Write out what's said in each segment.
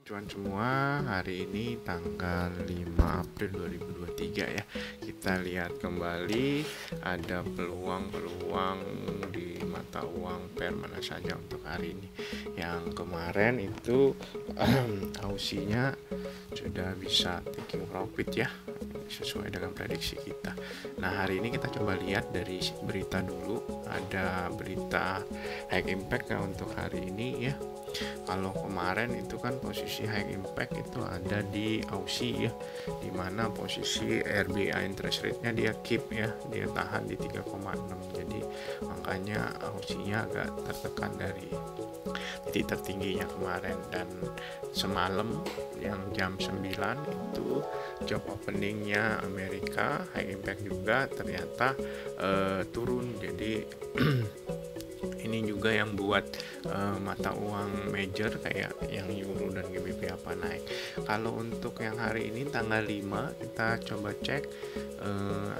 cuan semua, hari ini tanggal 5 April 2023 ya. Kita lihat kembali ada peluang-peluang di mata uang pair mana saja untuk hari ini. Yang kemarin itu Aussie-nya sudah bisa taking profit ya, sesuai dengan prediksi kita. Nah, hari ini kita coba lihat dari berita dulu. Ada berita high impact ya untuk hari ini ya. Kalau kemarin itu kan posisi high impact itu ada di Aussie ya, dimana posisi RBA interest rate-nya dia keep ya, dia tahan di 3,6. Jadi makanya Aussie-nya agak tertekan dari titik tertingginya kemarin. Dan semalam yang jam 9 itu job openingnya Amerika high impact juga ternyata turun. Jadi ini juga yang buat mata uang major kayak yang Euro dan GBP apa naik. Kalau untuk yang hari ini tanggal 5 kita coba cek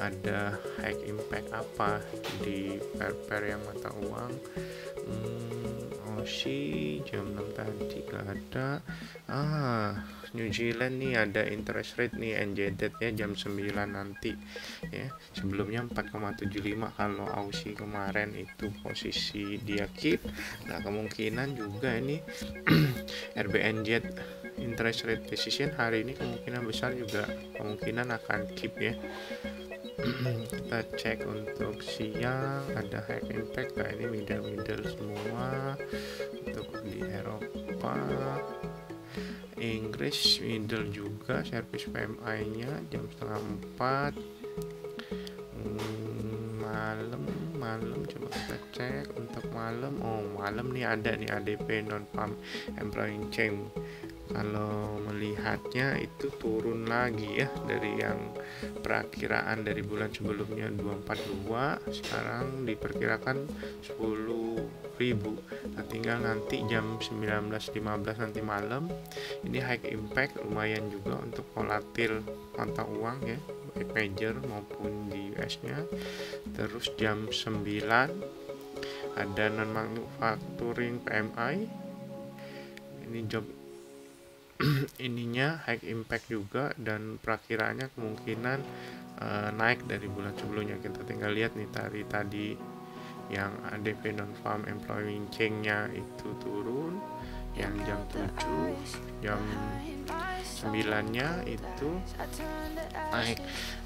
ada high impact apa di pair-pair yang mata uang. Aussie jam 6 tadi gak ada. New Zealand nih ada interest rate nih NZD ya jam 9 nanti ya. Sebelumnya 4,75 kalau Aussie kemarin itu posisi dia keep. Nah, kemungkinan juga ini RBNZ interest rate decision hari ini kemungkinan besar juga kemungkinan akan keep ya. Kita cek untuk siang ada high impact. Nah, ini middle semua. Untuk di Eropa, Inggris middle juga, service PMI nya jam setengah 4 malam coba kita cek untuk malam. Malam nih ada nih ADP non farm employee change. Kalau melihatnya itu turun lagi ya dari yang perakiraan dari bulan sebelumnya 242, sekarang diperkirakan 10.000. Nah, tinggal nanti jam 19.15 nanti malam ini high impact lumayan juga untuk volatil mata uang ya, baik major maupun di US nya. Terus jam 9 ada non manufacturing PMI, ini job ininya high impact juga dan perakiraannya kemungkinan naik dari bulan sebelumnya. Kita tinggal lihat nih tadi yang ADP non farm employee change-nya itu turun, yang jam 7 jam 9-nya itu naik.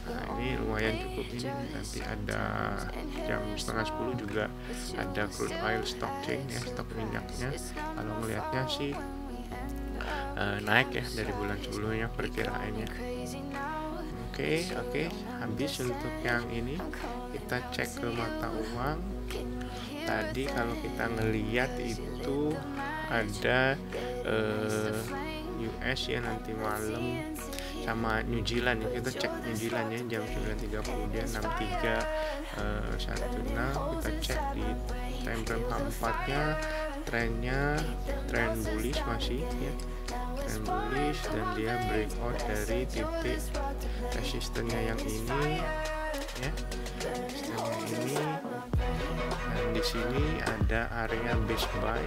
Nah, ini lumayan cukup ini. Nanti ada jam setengah 10 juga ada crude oil stock change ya, stok minyaknya. Kalau melihatnya sih naik ya dari bulan sebelumnya perkiraannya. Oke, habis untuk yang ini kita cek ke mata uang. Tadi kalau kita ngelihat itu ada US ya nanti malam sama New Zealand ya. Kita cek New Zealand ya jam 9.30 dia 6316. Kita cek di time frame H4 nya tren bullish masih ya, tren bullish, dan dia breakout dari titik resistennya yang ini ya, resistennya ini. Dan di sini ada area base buy.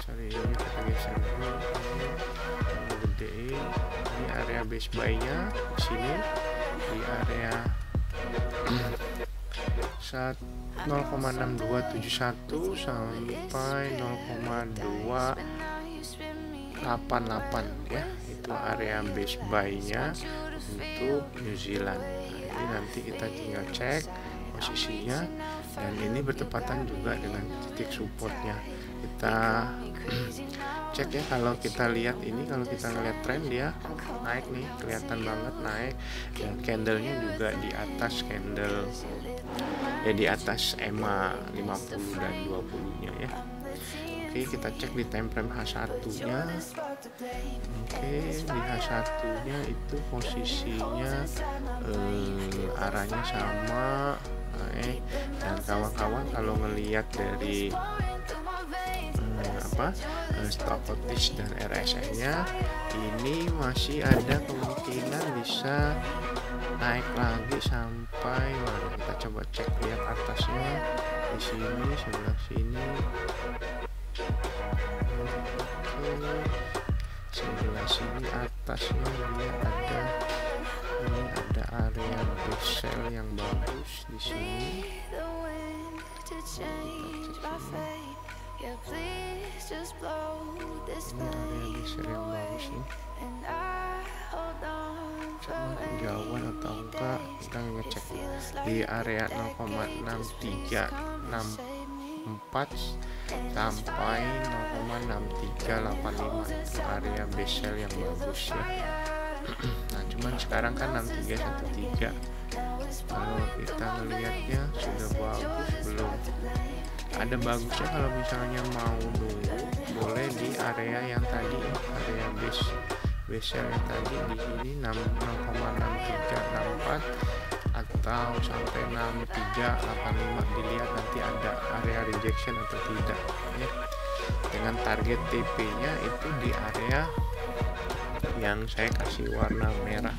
Sorry, ini kita geser dulu, gedein. Ini area base buy-nya di sini di area 0,6271 sampai 0,288 ya, itu area base buy-nya untuk New Zealand. Nah, ini nanti kita tinggal cek posisinya, dan ini bertepatan juga dengan titik supportnya. Kita cek ya, kalau kita lihat ini, kalau kita ngeliat tren dia naik nih, kelihatan banget naik, dan candlenya juga di atas candle ya, di atas EMA 50 dan 20 nya ya. Oke, kita cek di time frame H1 nya. Oke, di H1 nya itu posisinya arahnya sama dan kawan-kawan kalau ngelihat dari stock footage dan RSI nya ini masih ada kemungkinan bisa naik lagi sampai mana, kita coba cek lihat atasnya di sini sebelah sini. Oke, sebelah sini atasnya dia ada, ini ada area bezel yang bagus di sini. Ini area bezel yang bagus nih. Cuma kejauhan atau enggak, kita ngecek di area 0,6364 sampai 0,6385 itu area bezel yang bagus ya. Nah cuman sekarang kan 6313, kalau kita melihatnya sudah bagus belum? Ada bagusnya kalau misalnya mau nunggu, boleh di area yang tadi, area bezel yang tadi di sini 0,6364 atau sampai 6385, dilihat nanti ada area rejection atau tidak ya. Dengan target TP nya itu di area yang saya kasih warna merah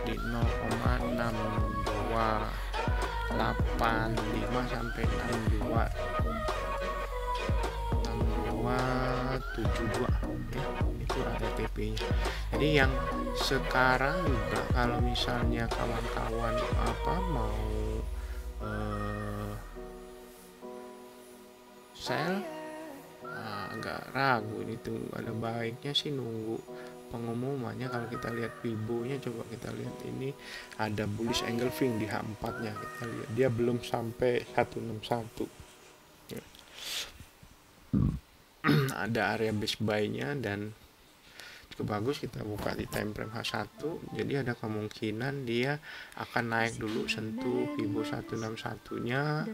di 0,6285 sampai 6272 ya, itu ada TP nya. Jadi yang sekarang juga kalau misalnya kawan-kawan mau sell, agak ragu ini, tuh ada baiknya sih nunggu pengumumannya. Kalau kita lihat Fibo nya, coba kita lihat, ini ada bullish engulfing di H4 nya, kita lihat dia belum sampai 161 ya. Ada area base buy nya dan cukup bagus. Kita buka di time frame H1, jadi ada kemungkinan dia akan naik dulu sentuh Fibo 161 nya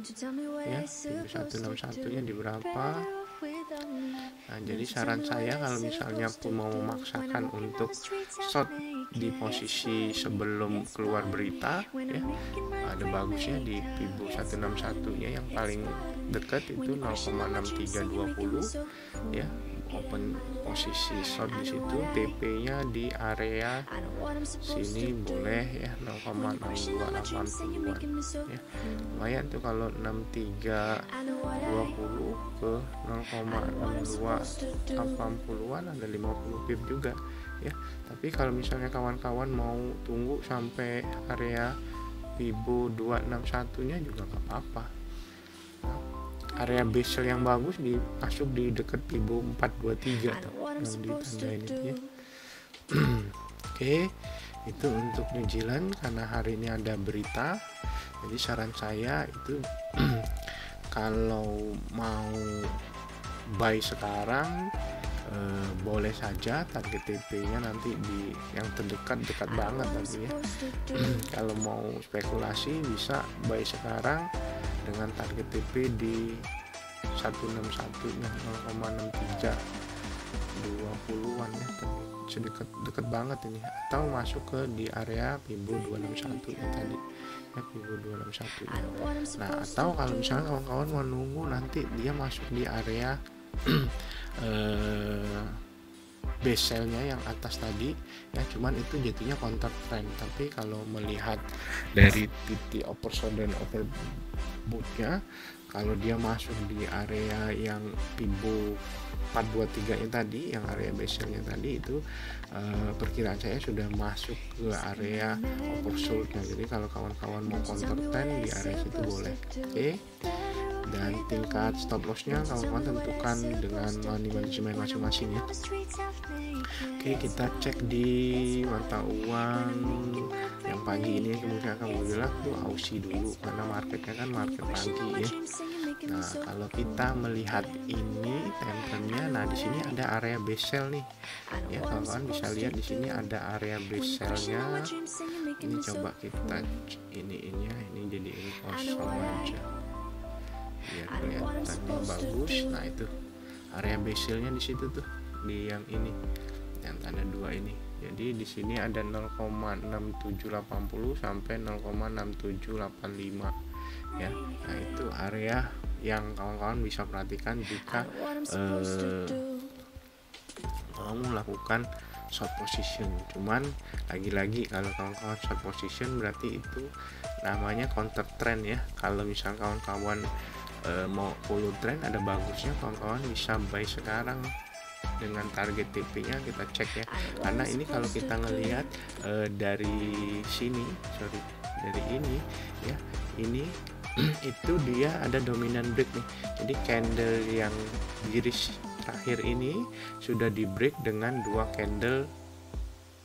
ya. Fibo 161 nya di berapa? Nah, jadi saran saya kalau misalnya pun mau memaksakan untuk short di posisi sebelum keluar berita ya, ada bagusnya di Fibo 161 nya yang paling dekat itu 0,6320 ya. Open posisi short di situ, TP nya di area sini boleh ya, 0,6280 ya. Lumayan tuh kalau 6320 ke 0,6280-an, ada 50 pip juga ya. Tapi kalau misalnya kawan-kawan mau tunggu sampai area Fibo 261 nya juga nggak apa-apa. Area bezel yang bagus masuk di dekat Fibo 423 tuh, yang ditandain itu ya. Oke, itu untuk New Zealand karena hari ini ada berita. Jadi saran saya itu kalau mau buy sekarang boleh saja, target TP nya nanti di yang terdekat banget nanti ya. Kalau mau spekulasi bisa buy sekarang dengan target TP di 161 nya 0,6320-an ya, sedekat banget ini, atau masuk ke di area Fibo 261 nya tadi ya, Fibo 261 nya. Nah atau kalau misalnya kawan-kawan mau nunggu nanti dia masuk di area bezelnya yang atas tadi ya, cuman itu jadinya counter trend. Tapi kalau melihat dari titik oversold dan overbought-nya, kalau dia masuk di area yang Fibo 423 nya tadi, yang area bezelnya tadi itu perkiraan saya sudah masuk ke area oversold-nya. Jadi kalau kawan-kawan mau counter trend di area situ boleh. Oke. Dan tingkat stop loss-nya kawan-kawan tentukan dengan money management masing-masing ya. Oke, kita cek di mata uang yang pagi ini, kemudian akan bergerak tuh Aussie dulu karena marketnya kan market pagi ya. Nah kalau kita melihat ini time-nya, nah di sini ada area bezel nih ya, kawan-kawan bisa lihat di sini ada area bezelnya. Ini coba kita ini jadi ini kosong aja biar kelihatannya bagus. Nah itu area bezelnya di situ tuh, di yang ini yang tanda dua ini. Jadi di sini ada 0,6780 sampai 0,6785 ya. Nah itu area yang kawan-kawan bisa perhatikan jika mau melakukan short position. Cuman lagi-lagi kalau kawan-kawan short position berarti itu namanya counter trend ya. Kalau misal kawan-kawan mau follow trend, ada bagusnya kawan-kawan bisa buy sekarang dengan target TP-nya kita cek ya, karena ini kalau kita ngelihat dari sini, dari ini ya, ini itu dia ada dominan break nih, jadi candle yang iris terakhir ini sudah di break dengan 2 candle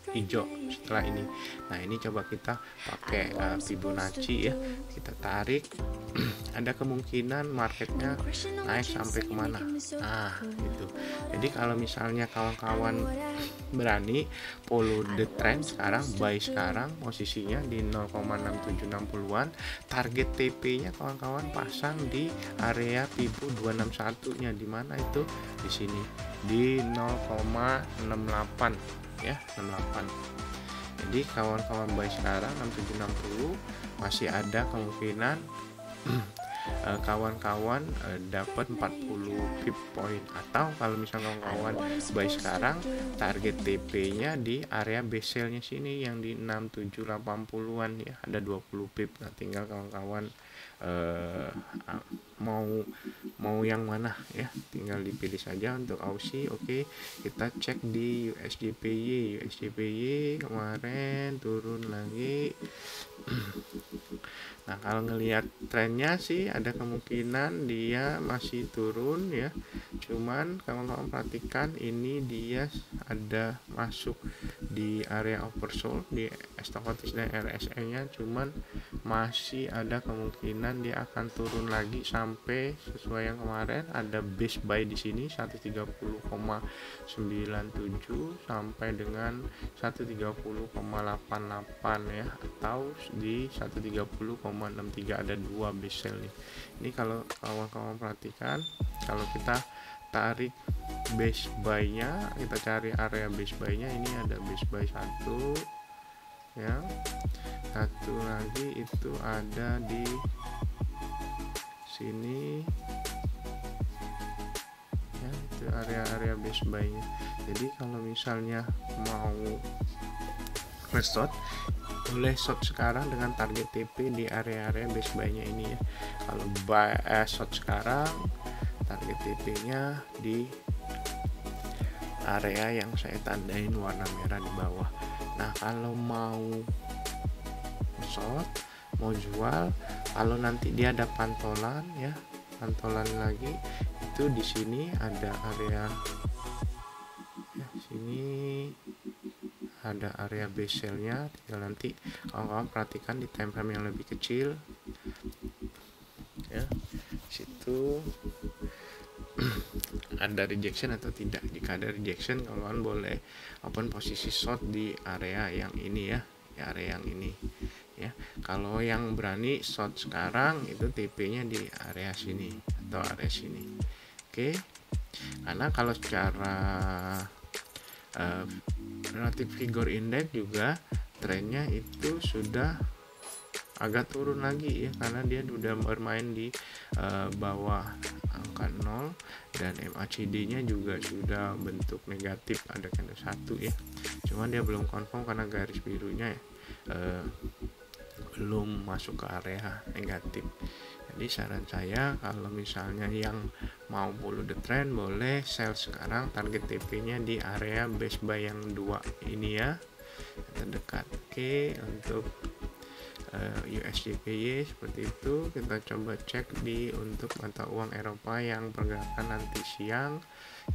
hijau setelah ini. Nah ini coba kita pakai Fibonacci ya, kita tarik. Ada kemungkinan marketnya naik sampai kemana, nah gitu. Jadi kalau misalnya kawan-kawan berani follow the trend sekarang, buy sekarang, posisinya di 0,6760-an, target TP nya kawan-kawan pasang di area Fibo 261 nya, di mana itu di sini di 0,68 ya, 68. Jadi kawan-kawan buy sekarang 6760, masih ada kemungkinan kawan-kawan dapat 40 pip point, atau kalau misalnya kawan-kawan buy sekarang target TP nya di area base sell nya sini yang di 6780-an ya, ada 20 pip. Nah tinggal kawan-kawan mau yang mana ya, tinggal dipilih saja. Untuk Aussie oke, kita cek di USDPY kemarin turun lagi. Nah kalau ngelihat trennya sih ada kemungkinan dia masih turun ya, cuman kawan-kawan perhatikan ini dia ada masuk di area oversold di stochastic dan RSI nya, cuman masih ada kemungkinan dia akan turun lagi sampai sesuai yang kemarin ada base buy di sini 130,97 sampai dengan 130,88 ya, atau di 130,63, ada 2 base sell nih. Ini kalau kawan-kawan perhatikan, kalau kita tarik base buy nya, kita cari area base buy nya, ini ada base buy 1 ya, satu lagi itu ada di sini ya, itu area base buy nya. Jadi kalau misalnya mau short, boleh short sekarang dengan target TP di area-area base buy nya ini ya. Kalau short sekarang target TP nya di area yang saya tandain warna merah di bawah. Nah kalau mau short, mau jual, kalau nanti dia ada pantolan ya, pantolan lagi itu di sini ada area ya, sini ada area base sell nya, tinggal nanti kawan-kawan perhatikan di time frame yang lebih kecil ya, situ ada rejection atau tidak. Jika ada rejection, kawan-kawan boleh open posisi short di area yang ini ya, di area yang ini ya. Kalau yang berani short sekarang itu TP nya di area sini atau area sini, oke. Karena kalau secara relative figure index juga trennya itu sudah agak turun lagi ya, karena dia sudah bermain di bawah angka 0, dan MACD nya juga sudah bentuk negatif, ada candle 1 ya, cuman dia belum confirm karena garis birunya ya, belum masuk ke area negatif. Jadi saran saya kalau misalnya yang mau follow the trend, boleh sell sekarang, target TP nya di area base buy yang 2 ini ya, terdekat. Oke, untuk USDPY seperti itu. Kita coba cek di untuk mata uang Eropa yang pergerakan nanti siang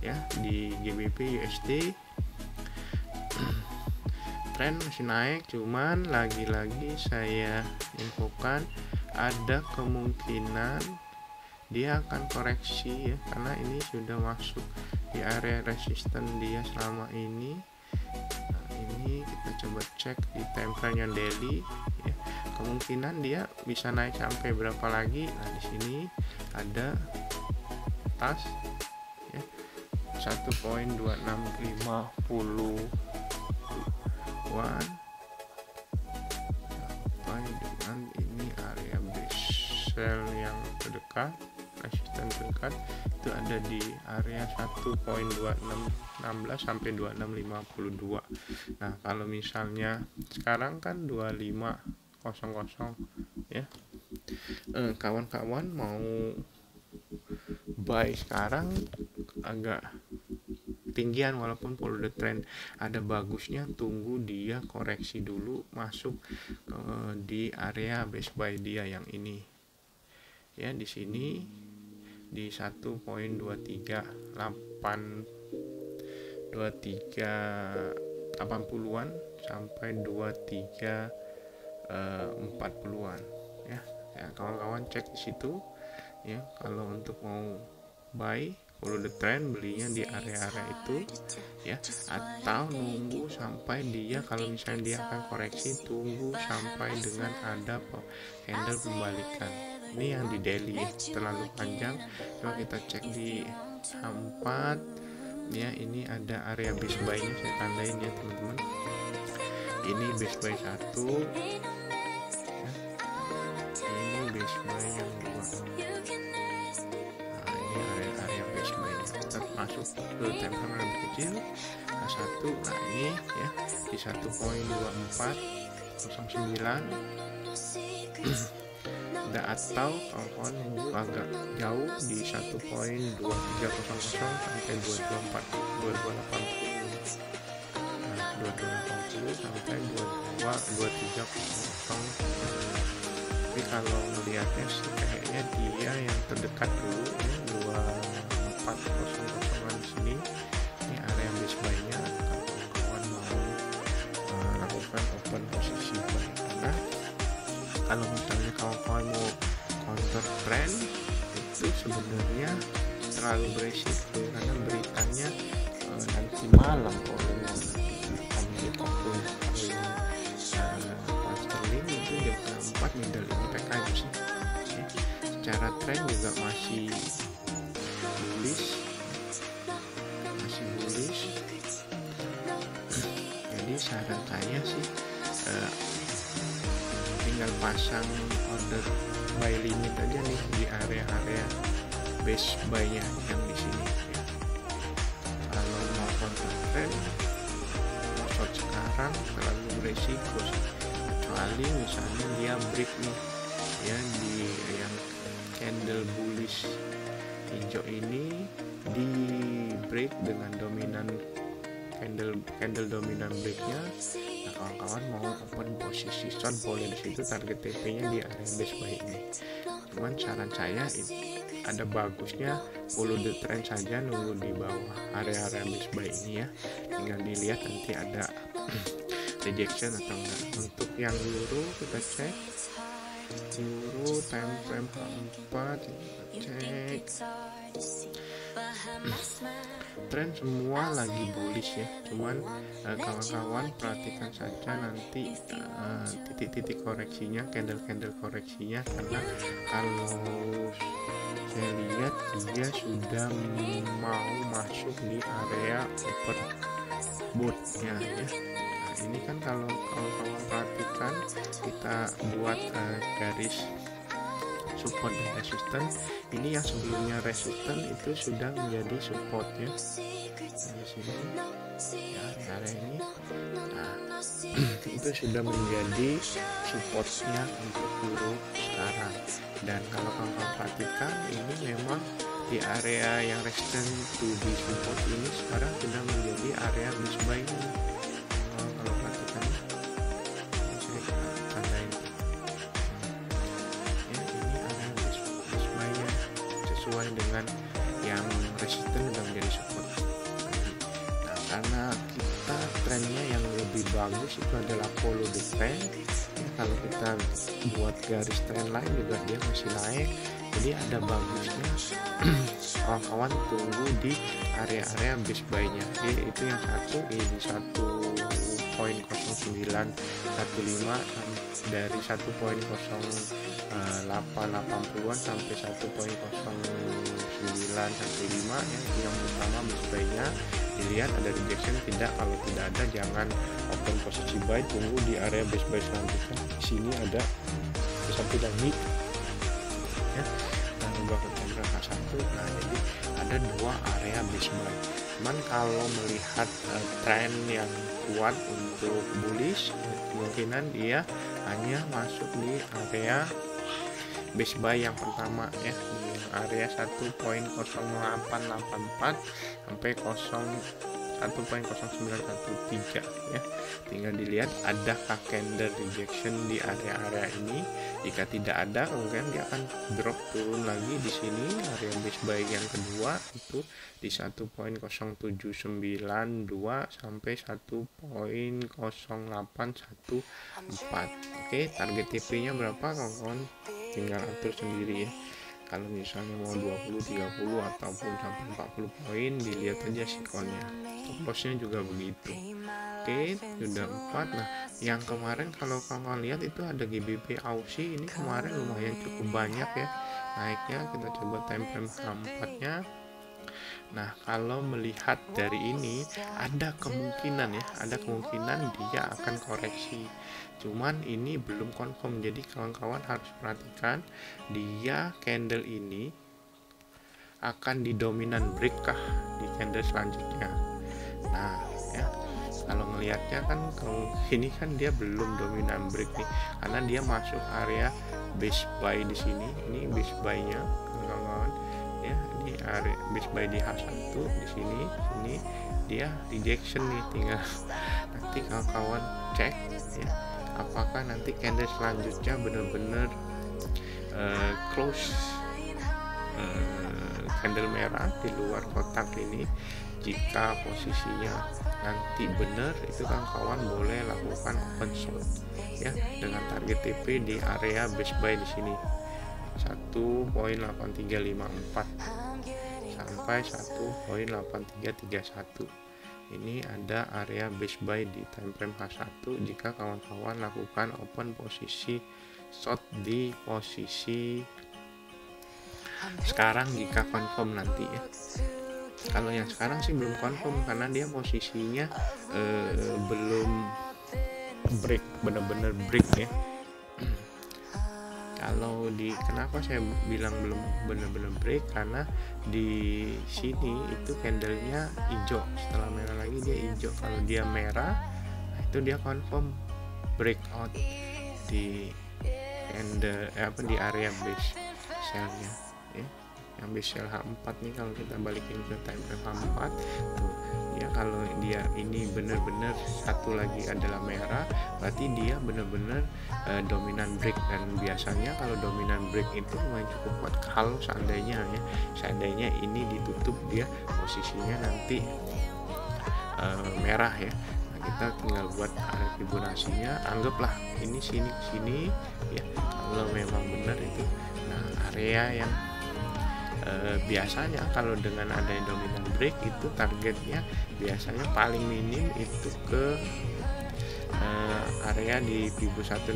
ya, di GBP USD tren masih naik, cuman lagi-lagi saya infokan ada kemungkinan dia akan koreksi ya, karena ini sudah masuk di area resisten dia selama ini. Nah, ini kita coba cek di time frame yang daily ya, kemungkinan dia bisa naik sampai berapa lagi. Nah di sini ada atas ya 1.2650-an sampai dengan ini area base sell yang terdekat, resisten terdekat itu ada di area 1.2616 sampai 2652. Nah kalau misalnya sekarang kan 2500 ya, kawan-kawan mau buy sekarang agak tinggian, walaupun follow the trend. Ada bagusnya tunggu dia koreksi dulu, masuk di area base buy dia yang ini ya, di sini di 1.2380-an sampai 2340-an ya. Kawan-kawan cek di situ ya. Kalau untuk mau buy follow the trend, belinya di area-area itu ya, atau nunggu sampai dia, kalau misalnya dia akan koreksi, tunggu sampai dengan ada candle pembalikan. Ini yang di daily ya, terlalu panjang. Coba kita cek di H4 ya, ini ada area base buy nya, saya tandain ya teman-teman. Ini base buy 1 ya. Ini base buy yang 2. Nah, ini area base buy nya. Kita masuk ke time frame lebih kecil H1. Nah ini ya di 1.2409 atau kawan-kawan nunggu agak jauh di 1.2300 sampai 2280. Nah, 2280 sampai 2300. Tapi kalau melihatnya sih kayaknya dia yang terdekat dulu ya, 2400-an di sini. Ini area base buy-nya, kawan-kawan mau lakukan open posisi buy. Karena kalau misalnya kawan-kawan mau counter trend itu sebenarnya terlalu berisiko, karena beritanya nanti malam kalau Amerika pun Sterling itu jam 4 middle ini PKM sih ya. Secara trend juga masih bullish, jadi saran saya sih tinggal pasang order buy limit aja nih di area-area base buy nya yang di sini ya. Kalau mau counter trend, mau short sekarang terlalu beresiko, kecuali misalnya dia break nih ya di yang candle bullish hijau ini, di break dengan dominan candle dominan breaknya. Nah, kawan-kawan mau open posisi short boleh di situ, target TP-nya di area base buy ini. Cuman saran saya ada bagusnya follow the trend saja, nunggu di bawah area base buy ini ya. Tinggal dilihat nanti ada rejection atau enggak. Untuk yang euro kita cek euro time frame H4, kita cek tren semua lagi bullish ya. Cuman kawan-kawan perhatikan saja nanti titik-titik koreksinya, candle koreksinya, karena kalau saya lihat dia sudah mau masuk di area upper botnya ya. Nah, ini kan kalau kawan perhatikan, kita buat garis support dan resisten. Ini yang sebelumnya resisten itu sudah menjadi support ya. Nah, di sini ya, area ini, nah itu sudah menjadi supportnya untuk euro sekarang. Dan kalau kawan perhatikan, ini memang di area yang resisten to be support ini sekarang sudah menjadi area base buy ini. Kalau perhatikan, saya tandain ya, ini area base buy nya sesuai dengan yang resisten sudah menjadi support. Nah, karena kita trennya yang lebih bagus itu adalah follow the trend ya. Kalau kita buat garis trend line juga dia masih naik, jadi ada bagusnya kawan-kawan tunggu di area-area base buy nya. Jadi itu yang satu di 1.0915 dari 1.0880-an sampai 1.0915 ya, itu yang pertama base buy nya. Dilihat ada rejection tidak, kalau tidak ada jangan open posisi buy, tunggu di area base buy selanjutnya. Di sini ada satu lagi ya, dan ubah ke candle H1. Nah, jadi ada dua area base buy. Cuman kalau melihat tren yang kuat untuk bullish, kemungkinan dia hanya masuk di area base buy yang pertama ya di area 1.0884 sampai 1.0913 ya. Tinggal dilihat adakah candle rejection di area-area ini. Jika tidak ada, kemudian dia akan drop turun lagi di sini. Area base buy yang kedua itu di 1.0792 sampai 1.0814. Oke, target TP-nya berapa kawan-kawan? Tinggal atur sendiri ya. Kalau misalnya mau 20, 30 ataupun sampai 40 poin, dilihat aja sikonnya. Stop lossnya juga begitu. Oke, sudah 4. Nah, yang kemarin kalau kawan lihat itu ada GBP Aussie, ini kemarin lumayan cukup banyak ya naiknya. Kita coba time frame keempatnya. Nah, kalau melihat dari ini ada kemungkinan dia akan koreksi. Cuman ini belum confirm. Jadi kawan-kawan harus perhatikan dia candle ini akan di dominan break kah di candle selanjutnya. Nah, ya. Kalau ngelihatnya kan kalau ini kan dia belum dominan break nih karena dia masuk area base buy di sini. Ini base buy-nya kawan-kawan. Ya, di area base buy di H1 di sini dia rejection nih. Tinggal nanti kawan-kawan cek ya apakah nanti candle selanjutnya benar-benar close candle merah di luar kotak ini. Jika posisinya nanti benar, itu kawan-kawan boleh lakukan open short ya dengan target TP di area base buy di sini 1.8354 sampai 1.8331. Ini ada area base buy di time frame H1 jika kawan-kawan lakukan open posisi short di posisi sekarang jika confirm nanti ya. Kalau yang sekarang sih belum confirm karena dia posisinya belum break, benar-benar break ya. Kalau kenapa saya bilang belum benar-benar break, karena di sini itu candlenya hijau, setelah merah lagi dia hijau. Kalau dia merah, itu dia confirm breakout di di area base sell-nya ya. Yang base sell H4 nih, kalau kita balikin ke time frame H4 tuh ya, kalau dia ini benar-benar satu lagi adalah merah, berarti dia benar-benar dominan break. Dan biasanya kalau dominan break itu lumayan cukup kuat kalau seandainya ini ditutup dia posisinya nanti merah ya. Nah, kita tinggal buat Fibonacci-nya, anggaplah ini sini ya. Kalau memang benar itu, nah area yang biasanya kalau dengan adanya dominan break itu targetnya biasanya paling minim itu ke area di Fibo 161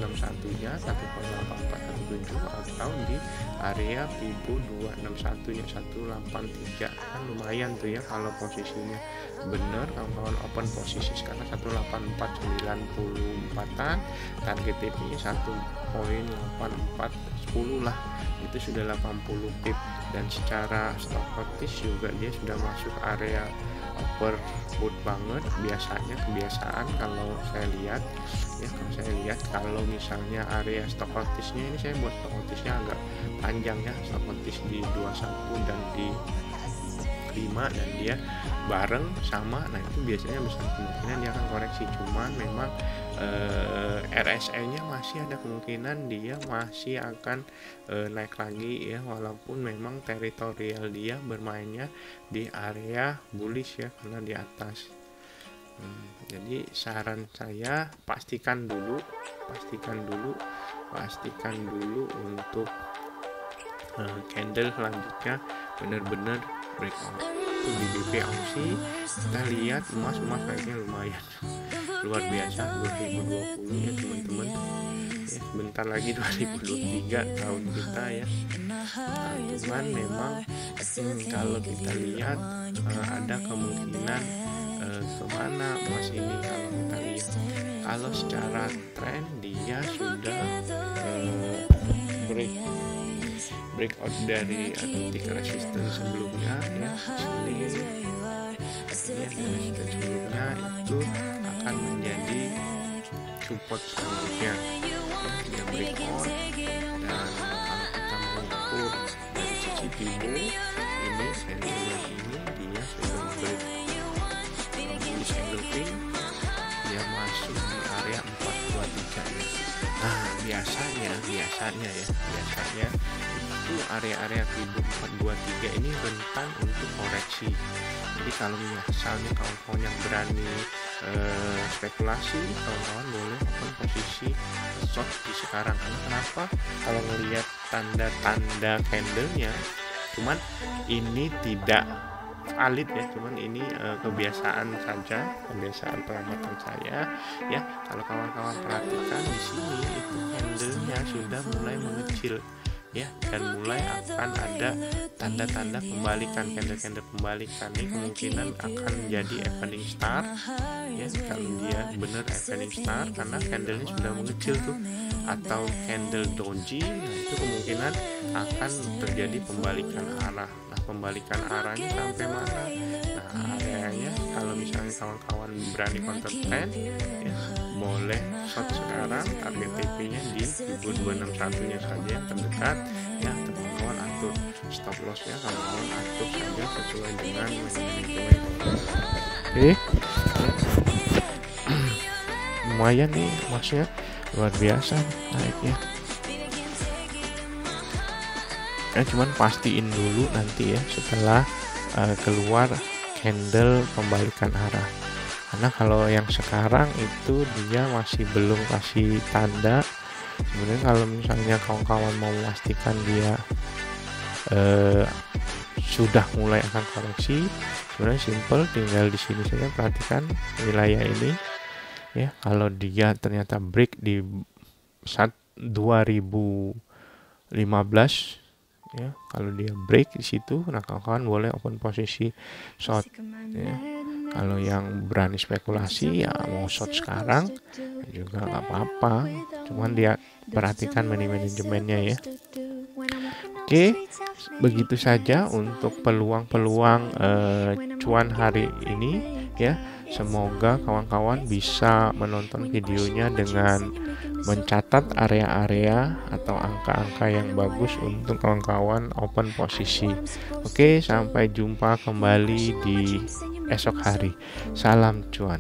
nya 1.8417 atau di area Fibo 261 nya 183. Kan lumayan tuh ya kalau posisinya bener. Kawan-kawan open posisi sekarang 18494an, target TP nya 1.8410 lah, itu sudah 80 pip. Dan secara stochastis juga dia sudah masuk area overbought banget. Kebiasaan kalau saya lihat kalau misalnya area stochastisnya ini, saya buat stochastisnya agak panjang ya, stochastis di 21 dan di 5 dan dia bareng sama. Nah itu biasanya besar kemungkinan dia akan koreksi. Cuman memang RSI nya masih ada kemungkinan dia masih akan naik lagi ya, walaupun memang teritorial dia bermainnya di area bullish ya, karena di atas. Jadi saran saya pastikan dulu untuk candle selanjutnya benar-benar breakout. Itu di BP Aussie kita lihat emas naiknya lumayan luar biasa 2020 ya teman-teman ya. Bentar lagi 2023 tahun kita ya. Cuman memang kalau kita lihat ada kemungkinan kemana emas ini. Kalau kita lihat, kalau secara tren dia sudah breakout dari titik resistance sebelumnya ya, resistance sebelumnya itu akan menjadi support selanjutnya ya, dia breakout. Dan kalau kita atur. Dari sisi Bimo ini candle yang ini dia sudah break di candle pink, dia masuk di area 423 ya. Nah biasanya itu area-area Fibo 423 ini rentan untuk koreksi. Jadi kalau misalnya kawan-kawan yang berani spekulasi, kawan-kawan boleh open posisi short di sekarang. Karena kenapa? Kalau melihat tanda-tanda candlenya, cuman ini tidak valid ya, cuman ini kebiasaan saja, kebiasaan pengamatan saya ya. Kalau kawan-kawan perhatikan di sini itu candlenya sudah mulai mengecil ya, dan mulai akan ada tanda-tanda pembalikan, candle-candle pembalikan. Ini kemungkinan akan menjadi evening star ya, kalau dia benar evening star karena candlenya sudah mengecil tuh, atau candle doji. Nah itu kemungkinan akan terjadi pembalikan arah. Nah pembalikan arahnya sampai mana? Nah areanya kalau misalnya kawan-kawan berani counter trend ya, boleh short sekarang, target TP nya di 2261 nya saja yang terdekat ya. Kawan-kawan atur stop loss nya, kawan-kawan atur saja sesuai dengan manajemen. Oke lumayan nih maksudnya, luar biasa naiknya ya. Cuman pastiin dulu nanti ya setelah keluar candle pembalikan arah, karena kalau yang sekarang itu dia masih belum kasih tanda. Sebenarnya kalau misalnya kawan-kawan mau memastikan dia sudah mulai akan koreksi, sebenarnya simple, tinggal di sini saja perhatikan wilayah ini ya. Kalau dia ternyata break di 2015 ya, kalau dia break di situ, nah kawan-kawan boleh open posisi short ya. Kalau yang berani spekulasi ya mau short sekarang juga nggak apa-apa, cuman dia perhatikan manajemennya ya. Oke, begitu saja untuk peluang-peluang cuan hari ini ya. Semoga kawan-kawan bisa menonton videonya dengan mencatat area-area atau angka-angka yang bagus untuk kawan-kawan open posisi. Oke, sampai jumpa kembali di esok hari. Salam cuan.